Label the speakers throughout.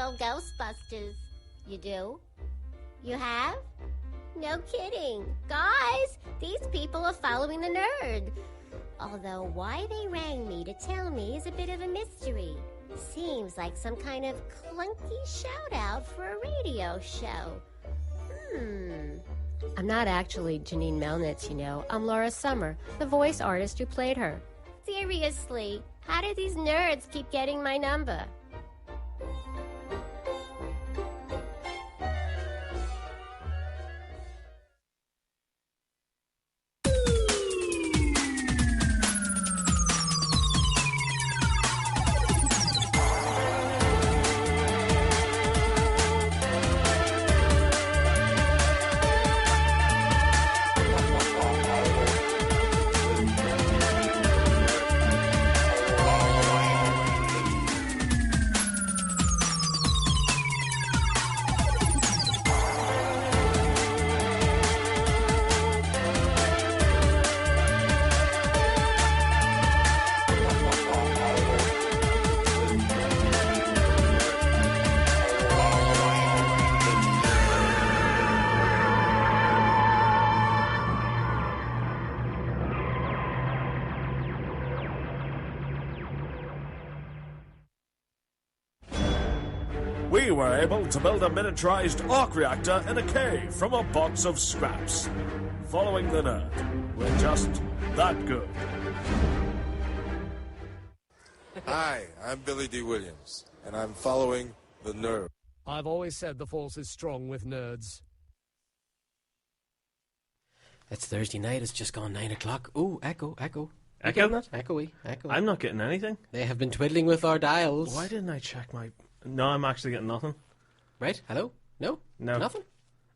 Speaker 1: follow Ghostbusters. You do? You have? No kidding. Guys, these people are following the nerd. Although why they rang me to tell me is a bit of a mystery. Seems like some kind of clunky shout-out for a radio show.
Speaker 2: I'm not actually Janine Melnitz, you know. I'm Laura Summer, the voice artist who played her.
Speaker 1: Seriously, how do these nerds keep getting my number?
Speaker 3: We were able to build a miniaturized arc reactor in a cave from a box of scraps. Following the nerd. We're just that good.
Speaker 4: Hi, I'm Billy D. Williams, and I'm following the nerd.
Speaker 5: I've always said the force is strong with nerds.
Speaker 6: It's Thursday night, it's just gone 9 o'clock. Ooh, echo.
Speaker 3: Echo?
Speaker 6: Echoey.
Speaker 3: I'm not getting anything.
Speaker 6: They have been twiddling with our dials.
Speaker 3: Why didn't I check my... No, I'm actually getting nothing.
Speaker 6: Right, hello? No?
Speaker 3: No.
Speaker 6: Nothing?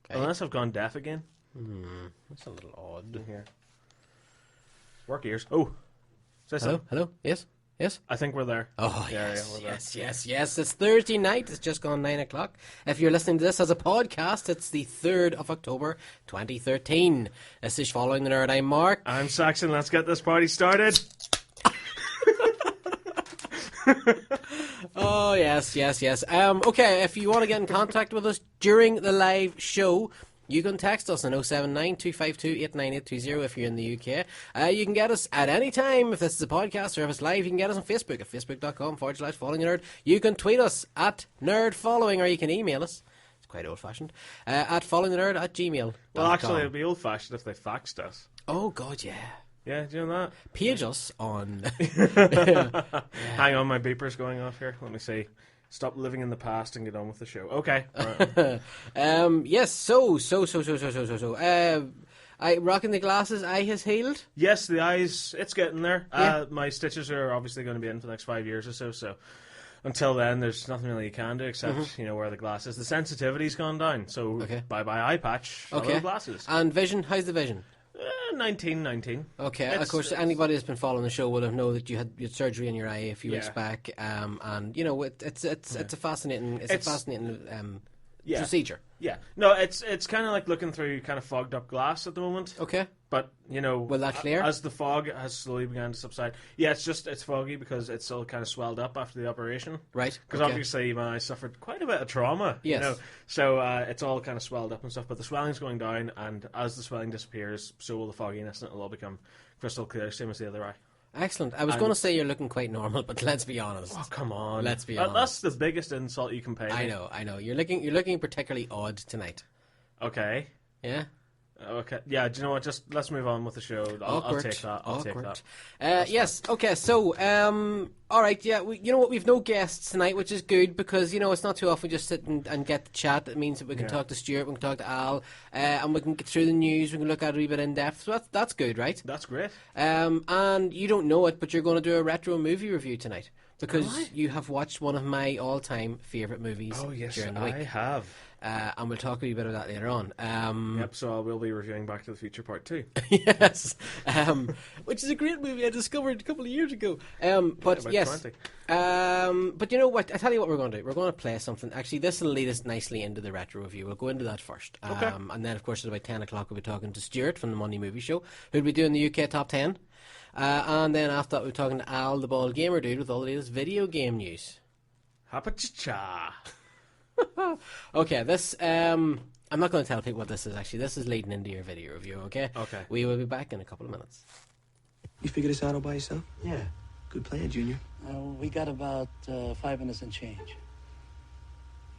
Speaker 6: Okay.
Speaker 3: Unless I've gone deaf again.
Speaker 6: That's a little odd.
Speaker 3: Here. Work ears. Oh. Say something.
Speaker 6: Hello? Yes?
Speaker 3: I think we're there.
Speaker 6: Oh,
Speaker 3: Yeah,
Speaker 6: yes,
Speaker 3: we're there.
Speaker 6: yes. It's Thursday night. It's just gone 9 o'clock. If you're listening to this as a podcast, it's the 3rd of October, 2013. This is Following the Nerd. I'm Mark.
Speaker 3: I'm Saxon. Let's get this party started.
Speaker 6: Oh, yes. Okay, if you want to get in contact with us during the live show, you can text us on 079 252 89820 if you're in the UK. You can get us at any time if this is a podcast or if it's live. You can get us on Facebook at facebook.com/Following the Nerd. You can tweet us at nerdfollowing, or you can email us. It's quite old-fashioned. At followingnerd@gmail.com.
Speaker 3: Well, actually, it'd be old-fashioned if they faxed us.
Speaker 6: Oh, God, yeah.
Speaker 3: Yeah, do you know that?
Speaker 6: Page us on...
Speaker 3: Hang on, my beeper's going off here. Let me see. Stop living in the past and get on with the show. Okay.
Speaker 6: Yes, so. I rocking the glasses. Eye has healed.
Speaker 3: Yes, the eyes, it's getting there.
Speaker 6: Yeah.
Speaker 3: My stitches are obviously going to be in for the next 5 years or so, so until then, there's nothing really you can do except, wear the glasses. The sensitivity's gone down, so bye-bye eye patch, hello glasses.
Speaker 6: And vision, how's the vision?
Speaker 3: 19.
Speaker 6: Okay, of course, anybody that's been following the show would have known that you had surgery in your eye a few weeks back, and it's a fascinating procedure.
Speaker 3: Yeah, no, it's kind of like looking through kind of fogged up glass at the moment.
Speaker 6: Okay,
Speaker 3: but
Speaker 6: will that clear
Speaker 3: as the fog has slowly begun to subside? Yeah, it's foggy because it's still kind of swelled up after the operation.
Speaker 6: Right.
Speaker 3: Because obviously my eye suffered quite a bit of trauma.
Speaker 6: Yes.
Speaker 3: So it's all kind of swelled up and stuff. But the swelling's going down, and as the swelling disappears, so will the fogginess, and it'll all become crystal clear, same as the other eye.
Speaker 6: Excellent. I was going to say you're looking quite normal, but let's be honest.
Speaker 3: Oh, come on.
Speaker 6: Let's be honest.
Speaker 3: That's the biggest insult you can pay me.
Speaker 6: I know. You're looking particularly odd tonight.
Speaker 3: Okay.
Speaker 6: Yeah.
Speaker 3: Okay. Yeah, do you know what? Just let's move on with the show. I'll take that. I'll take that.
Speaker 6: Yes. Okay. So, all right. Yeah. You know what? We've no guests tonight, which is good because it's not too often we just sit and get to chat. It means that we can talk to Stuart, we can talk to Al, and we can get through the news. We can look at it a wee bit in depth. So that's good, right?
Speaker 3: That's great.
Speaker 6: And you don't know it, but you're going to do a retro movie review tonight because you have watched one of my all-time favourite movies.
Speaker 3: Oh yes,
Speaker 6: during the week.
Speaker 3: I have.
Speaker 6: And we'll talk a wee bit about that later on.
Speaker 3: Yep, so I will be reviewing Back to the Future Part 2.
Speaker 6: Yes, which is a great movie I discovered a couple of years ago. But
Speaker 3: about
Speaker 6: yes,
Speaker 3: 20.
Speaker 6: but you know what? I tell you what we're going to do. We're going to play something. Actually, this will lead us nicely into the retro review. We'll go into that first.
Speaker 3: Okay.
Speaker 6: And then, of course, at about 10 o'clock, we'll be talking to Stuart from the Monday Movie Show, who'll be doing the UK Top 10. And then after that, we'll be talking to Al, the Bald Gamer Dude, with all the latest video game news.
Speaker 3: Hapa-cha-cha.
Speaker 6: Okay, this I'm not going to tell people what this is. Actually, this is leading into your video review. Okay.
Speaker 3: Okay.
Speaker 6: We will be back in a couple of minutes.
Speaker 7: You figured this out all by yourself?
Speaker 8: Yeah.
Speaker 7: Good plan, Junior.
Speaker 8: We got about 5 minutes and change.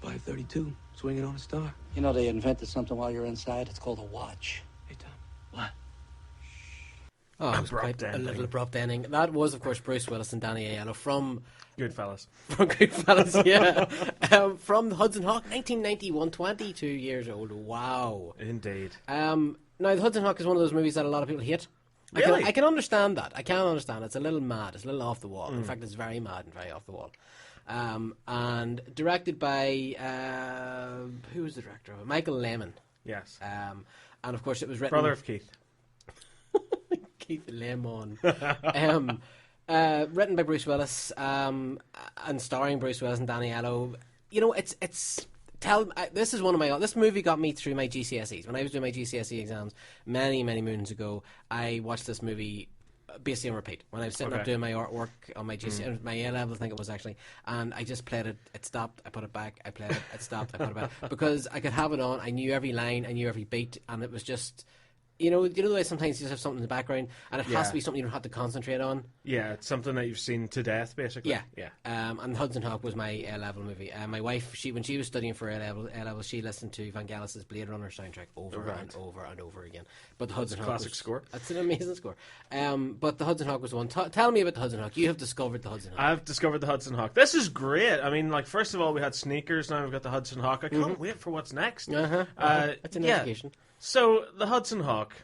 Speaker 7: 5:32. Swinging on a star.
Speaker 8: You know, they invented something while you're inside. It's called a watch.
Speaker 7: Hey, Tom. What?
Speaker 6: Oh, it was
Speaker 3: Abrupt
Speaker 6: quite a
Speaker 3: ending.
Speaker 6: little abrupt ending. That was, of course, Bruce Willis and Danny Aiello from
Speaker 3: Goodfellas.
Speaker 6: Goodfellas, yeah. From the Hudson Hawk, 1991, 22 years old. Wow.
Speaker 3: Indeed.
Speaker 6: Now, the Hudson Hawk is one of those movies that a lot of people hate.
Speaker 3: Really?
Speaker 6: I can understand that. I can understand. It's a little mad. It's a little off the wall. In fact, it's very mad and very off the wall. And directed by who was the director of it? Michael Lehman.
Speaker 3: Yes.
Speaker 6: And of course, it was written
Speaker 3: Brother of Keith.
Speaker 6: Keith Lemon. Written by Bruce Willis and starring Bruce Willis and Danny Aiello. You know, this is one of my. This movie got me through my GCSEs. When I was doing my GCSE exams many moons ago, I watched this movie basically on repeat. When I was sitting up doing my artwork on my GCSE, my A level, I think it was actually, and I just played it. It stopped. I put it back. I played it. It stopped. I put it back because I could have it on. I knew every line. I knew every beat, and it was just. You know the way sometimes you just have something in the background, and it has to be something you don't have to concentrate on.
Speaker 3: Yeah, it's something that you've seen to death, basically.
Speaker 6: Yeah. And Hudson Hawk was my A-level movie. My wife, when she was studying for A-level, she listened to Vangelis' Blade Runner soundtrack over and over again. But the Hudson Hawk
Speaker 3: classic score.
Speaker 6: That's an amazing score. But the Hudson Hawk was the one. Tell me about the Hudson Hawk. You have discovered the Hudson Hawk.
Speaker 3: I've discovered the Hudson Hawk. This is great. I mean, like, first of all, we had sneakers. Now we've got the Hudson Hawk. I can't wait for what's next.
Speaker 6: That's an education.
Speaker 3: So the Hudson Hawk.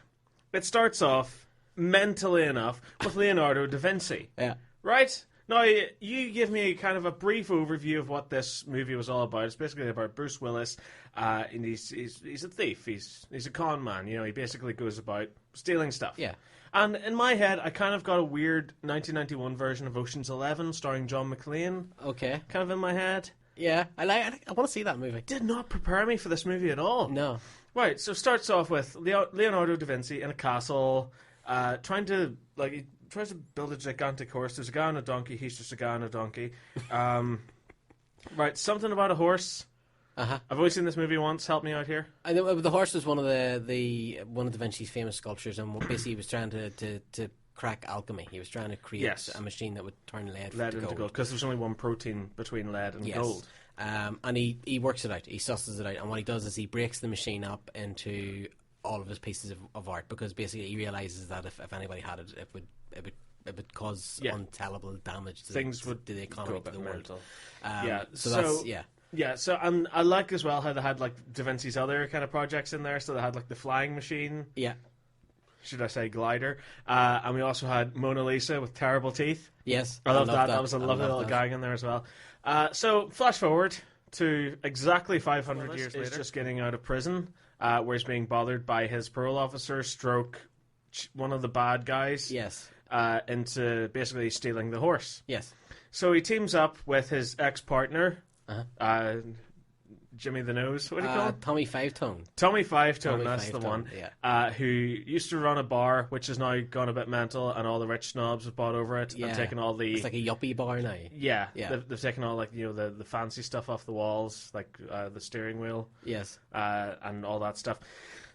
Speaker 3: It starts off, mentally enough, with Leonardo da Vinci.
Speaker 6: Yeah.
Speaker 3: Right? Now, you give me kind of a brief overview of what this movie was all about. It's basically about Bruce Willis, and he's a thief. He's a con man. You know, he basically goes about stealing stuff.
Speaker 6: Yeah.
Speaker 3: And in my head, I kind of got a weird 1991 version of Ocean's 11 starring John McClane.
Speaker 6: Okay.
Speaker 3: Kind of in my head.
Speaker 6: Yeah. I want to see that movie.
Speaker 3: Did not prepare me for this movie at all.
Speaker 6: No.
Speaker 3: Right, so it starts off with Leonardo da Vinci in a castle, trying to, like, he tries to build a gigantic horse. There's a guy on a donkey, he's just a guy on a donkey. Right, something about a horse. I've only seen this movie once, help me out here.
Speaker 6: I know the horse was one of one of Da Vinci's famous sculptures, and basically he was trying to crack alchemy. He was trying to create a machine that would turn lead into gold.
Speaker 3: Because there's only one protein between lead and gold.
Speaker 6: And he works it out. He susses it out. And what he does is he breaks the machine up into all of his pieces of art, because basically he realizes that if anybody had it, it would cause untellable damage to the economy, to the world.
Speaker 3: So and I like as well how they had like Da Vinci's other kind of projects in there. So they had like the flying machine.
Speaker 6: Yeah.
Speaker 3: Should I say glider? And we also had Mona Lisa with terrible teeth.
Speaker 6: Yes.
Speaker 3: I love that. That was a lovely little gang in there as well. So flash forward to exactly 500 years later. He's just getting out of prison, where he's being bothered by his parole officer, stroke one of the bad guys.
Speaker 6: Yes.
Speaker 3: Into basically stealing the horse.
Speaker 6: Yes.
Speaker 3: So he teams up with his ex-partner, Jimmy the Nose. What do you call him?
Speaker 6: Tommy Five-Tone.
Speaker 3: Tommy Five-Tone, that's the one.
Speaker 6: Yeah.
Speaker 3: Who used to run a bar, which has now gone a bit mental, and all the rich snobs have bought over it and taken all the...
Speaker 6: It's like a yuppie bar now.
Speaker 3: Yeah. They've taken all, like, you know, the fancy stuff off the walls, like the steering wheel.
Speaker 6: Yes.
Speaker 3: And all that stuff.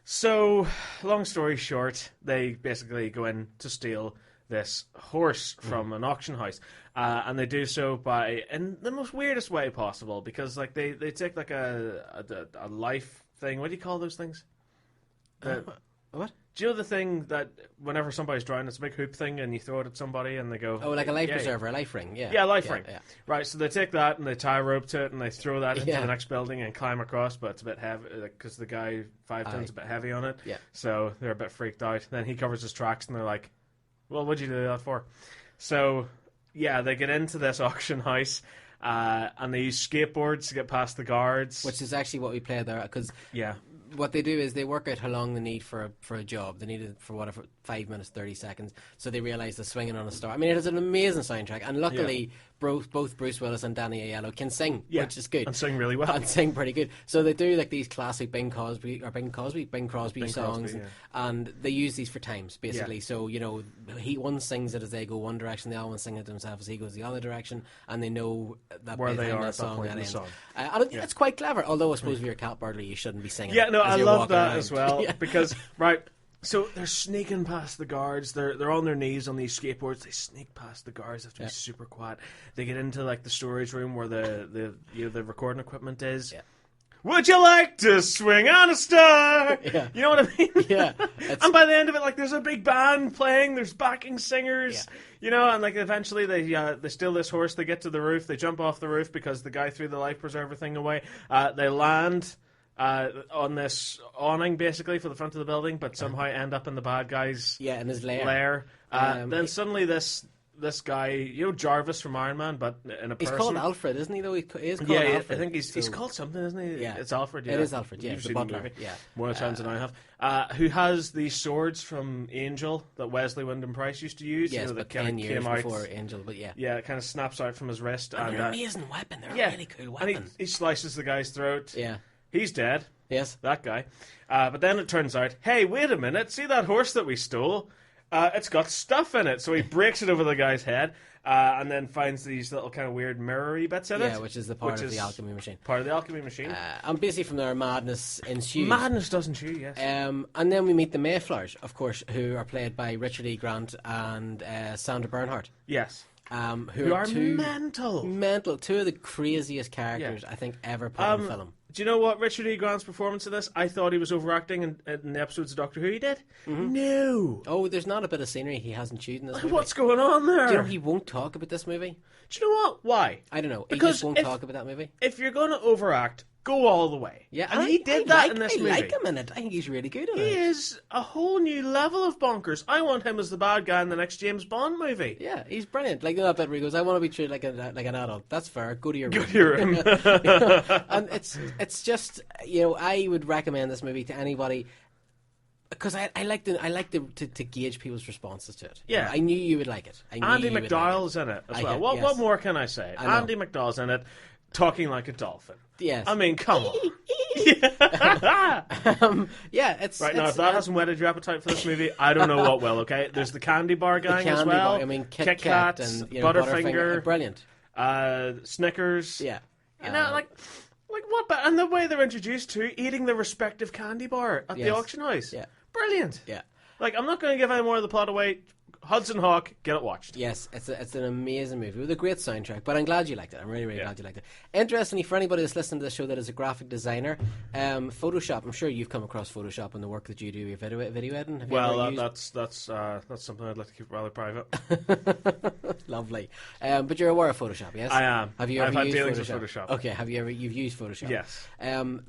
Speaker 3: So, long story short, they basically go in to steal this horse from an auction house, and they do so in the most weirdest way possible, because like they take like a life thing. What do you call those things?
Speaker 6: What?
Speaker 3: Do you know the thing that whenever somebody's drowning, it's a big hoop thing, and you throw it at somebody, and they go...
Speaker 6: Oh, like a life preserver, a life ring,
Speaker 3: Yeah, life ring. Yeah. Right, so they take that, and they tie a rope to it, and they throw that into the next building and climb across, but it's a bit heavy, because the guy, 5 tons, a bit heavy on it.
Speaker 6: Yeah.
Speaker 3: So they're a bit freaked out. Then he covers his tracks, and they're like, well, what'd you do that for? So, yeah, they get into this auction house, and they use skateboards to get past the guards.
Speaker 6: Which is actually what we played there, because...
Speaker 3: Yeah.
Speaker 6: What they do is they work out how long they need for a job. They need it for whatever 5 minutes, 30 seconds. So they realise they're swinging on a star. I mean, it is an amazing soundtrack, and luckily both Bruce Willis and Danny Aiello can sing, which is good.
Speaker 3: And sing really well.
Speaker 6: And sing pretty good. So they do like these classic Bing Crosby songs, and they use these for times, basically. So, you know, one sings it as they go one direction, the other one sings it himself as he goes the other direction, and they know that
Speaker 3: where they are
Speaker 6: that
Speaker 3: at that point in the song.
Speaker 6: And it's quite clever, although I suppose if you're a cat burglar, you shouldn't be singing.
Speaker 3: Yeah, no,
Speaker 6: as
Speaker 3: I
Speaker 6: you're
Speaker 3: love
Speaker 6: walking
Speaker 3: that
Speaker 6: around.
Speaker 3: as well, because, right, so they're sneaking past the guards. They're on their knees on these skateboards. They sneak past the guards. They have to be super quiet. They get into like the storage room where the recording equipment is. Yeah. Would you like to swing on a star?
Speaker 6: Yeah.
Speaker 3: You know what I mean?
Speaker 6: Yeah.
Speaker 3: And by the end of it, like, there's a big band playing. There's backing singers.
Speaker 6: Yeah.
Speaker 3: You know, and like eventually they steal this horse. They get to the roof. They jump off the roof because the guy threw the life preserver thing away. They land on this awning, basically, for the front of the building, but somehow end up in the bad guy's
Speaker 6: in his lair.
Speaker 3: Then suddenly this guy, you know, Jarvis from Iron Man, but in a person.
Speaker 6: He's called Alfred, isn't he, though? He is called
Speaker 3: Alfred.
Speaker 6: I think
Speaker 3: he's called something, isn't he?
Speaker 6: Yeah.
Speaker 3: It's Alfred, yeah.
Speaker 6: It is Alfred, yeah.
Speaker 3: You've
Speaker 6: The
Speaker 3: seen
Speaker 6: butler,
Speaker 3: the movie.
Speaker 6: yeah.
Speaker 3: More times than I have. Who has these swords from Angel that Wesley Wyndham Price used to use.
Speaker 6: Yes,
Speaker 3: you know,
Speaker 6: but
Speaker 3: that
Speaker 6: 10 years
Speaker 3: out,
Speaker 6: before Angel, but yeah.
Speaker 3: Yeah, it kind of snaps out from his wrist.
Speaker 6: And they're an amazing weapon. They're a really cool weapon.
Speaker 3: And he slices the guy's throat.
Speaker 6: Yeah.
Speaker 3: He's dead.
Speaker 6: Yes.
Speaker 3: That guy. But then it turns out, hey, wait a minute, see that horse that we stole? It's got stuff in it. So he breaks it over the guy's head, and then finds these little kind of weird mirror-y bits in it.
Speaker 6: Yeah, which is the part of the alchemy machine.
Speaker 3: Part of the alchemy machine.
Speaker 6: And basically from there, madness ensues.
Speaker 3: Madness does ensue, yes.
Speaker 6: And then we meet the Mayflowers, of course, who are played by Richard E. Grant and Sandra Bernhardt.
Speaker 3: Yes.
Speaker 6: Who are
Speaker 3: mental.
Speaker 6: Mental. Two of the craziest characters I think ever put on film.
Speaker 3: Do you know what Richard E. Grant's performance in this? I thought he was overacting in the episodes of Doctor Who he did. Mm-hmm. No.
Speaker 6: Oh, there's not a bit of scenery he hasn't chewed in this movie.
Speaker 3: What's going on there?
Speaker 6: Do you know he won't talk about this movie?
Speaker 3: Do you know what? Why?
Speaker 6: I don't know.
Speaker 3: Because
Speaker 6: he just won't talk about that movie.
Speaker 3: If you're going to overact, go all the way.
Speaker 6: Yeah,
Speaker 3: and he did that in this movie.
Speaker 6: I like him in it. I think he's really good in it.
Speaker 3: He is a whole new level of bonkers. I want him as the bad guy in the next James Bond movie.
Speaker 6: Yeah, he's brilliant. Like that bit where he goes, "I want to be treated like an adult." That's fair. Go to your room.
Speaker 3: Go to your room.
Speaker 6: And it's just, you know, I would recommend this movie to anybody. Because I like to gauge people's responses to it.
Speaker 3: Yeah,
Speaker 6: I knew you would like it.
Speaker 3: Andy McDowell's in it as well. What more can I say? Andy McDowell's in it, talking like a dolphin.
Speaker 6: Yes.
Speaker 3: I mean, come on.
Speaker 6: It's
Speaker 3: right now. If that hasn't whetted your appetite for this movie, I don't know what will. Okay, there's the candy bar gang as well.
Speaker 6: I mean,
Speaker 3: Kit Kat
Speaker 6: and
Speaker 3: Butterfinger,
Speaker 6: brilliant.
Speaker 3: Snickers.
Speaker 6: Yeah,
Speaker 3: you know, like what? And the way they're introduced to eating the respective candy bar at the auction house.
Speaker 6: Yeah.
Speaker 3: Brilliant.
Speaker 6: Yeah.
Speaker 3: Like, I'm not going to give any more of the plot away. Hudson Hawk, get it watched.
Speaker 6: Yes, it's an amazing movie with a great soundtrack, but I'm glad you liked it. I'm really, really glad you liked it. Interestingly, for anybody that's listening to this show that is a graphic designer, Photoshop, I'm sure you've come across Photoshop in the work that you do, your video editing.
Speaker 3: That's something I'd like to keep rather private.
Speaker 6: Lovely. But you're aware of Photoshop, yes?
Speaker 3: I am.
Speaker 6: Have you ever
Speaker 3: had
Speaker 6: used
Speaker 3: dealings
Speaker 6: Photoshop?
Speaker 3: with Photoshop.
Speaker 6: Okay, you've used Photoshop?
Speaker 3: Yes.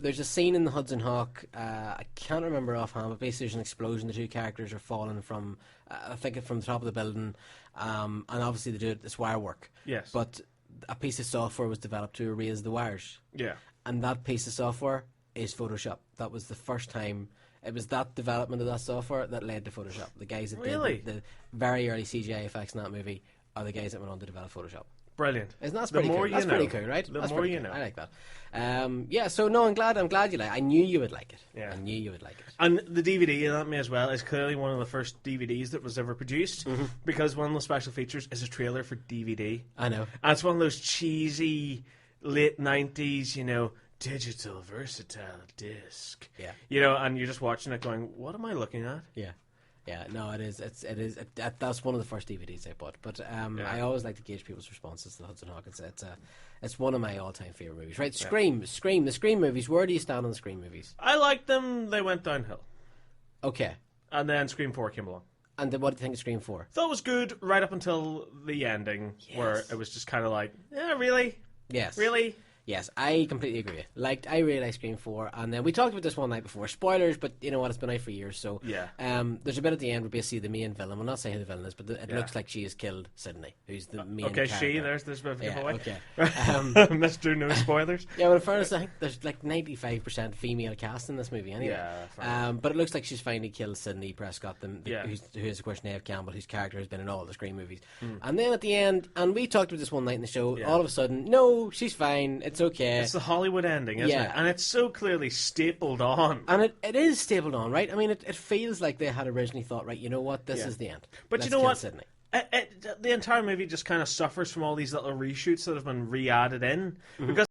Speaker 6: There's a scene in the Hudson Hawk, I can't remember offhand, but basically there's an explosion. The two characters are falling from, I think, from the top of the building, and obviously they do it, it's wire work.
Speaker 3: Yes.
Speaker 6: But a piece of software was developed to erase the wires.
Speaker 3: Yeah.
Speaker 6: And that piece of software is Photoshop. That was the first time. It was that development of that software that led to Photoshop. The guys that did the very early CGI effects in that movie are the guys that went on to develop Photoshop.
Speaker 3: Brilliant.
Speaker 6: Isn't that pretty cool? That's pretty cool, right?
Speaker 3: The more you know.
Speaker 6: I like that. So no, I'm glad you like it. I knew you would like it.
Speaker 3: Yeah.
Speaker 6: I knew you would like it.
Speaker 3: And the DVD in that me as well is clearly one of the first DVDs that was ever produced, because one of the special features is a trailer for DVD.
Speaker 6: I know.
Speaker 3: And it's one of those cheesy late 90s, you know, digital versatile disc.
Speaker 6: Yeah.
Speaker 3: You know, and you're just watching it going, what am I looking at?
Speaker 6: Yeah. Yeah, no, it is. That's one of the first DVDs I bought. But I always like to gauge people's responses to Hudson Hawk. It's one of my all-time favorite movies. Right, Scream, the Scream movies. Where do you stand on the Scream movies?
Speaker 3: I liked them. They went downhill.
Speaker 6: Okay.
Speaker 3: And then Scream 4 came along.
Speaker 6: And then what do you think of Scream 4?
Speaker 3: Thought it was good right up until the ending, where it was just kind of like, yeah, really?
Speaker 6: Yes.
Speaker 3: Really?
Speaker 6: Yes, I completely agree. I really like Scream 4, and then we talked about this one night before. Spoilers, but you know what? It's been out for years, so
Speaker 3: Yeah.
Speaker 6: There's a bit at the end where basically the main villain. We'll not say who the villain is, but it looks like she has killed Sydney, who's the main.
Speaker 3: Okay,
Speaker 6: character.
Speaker 3: there's a bit of a
Speaker 6: Yeah,
Speaker 3: giveaway.
Speaker 6: okay.
Speaker 3: Mr. No spoilers.
Speaker 6: Yeah, well, in fairness, I think there's like 95% female cast in this movie anyway.
Speaker 3: Yeah,
Speaker 6: but it looks like she's finally killed Sydney Prescott, who is of course Neve Campbell, whose character has been in all the Scream movies. And then at the end, and we talked about this one night in the show, all of a sudden, no, she's fine, it's okay.
Speaker 3: It's the Hollywood ending, isn't it? And it's so clearly stapled on.
Speaker 6: And it is stapled on, right? I mean, it feels like they had originally thought, right, you know what, this is the end.
Speaker 3: But
Speaker 6: Let's
Speaker 3: you know
Speaker 6: kill
Speaker 3: what?
Speaker 6: Sydney.
Speaker 3: The entire movie just kind of suffers from all these little reshoots that have been re-added in. Because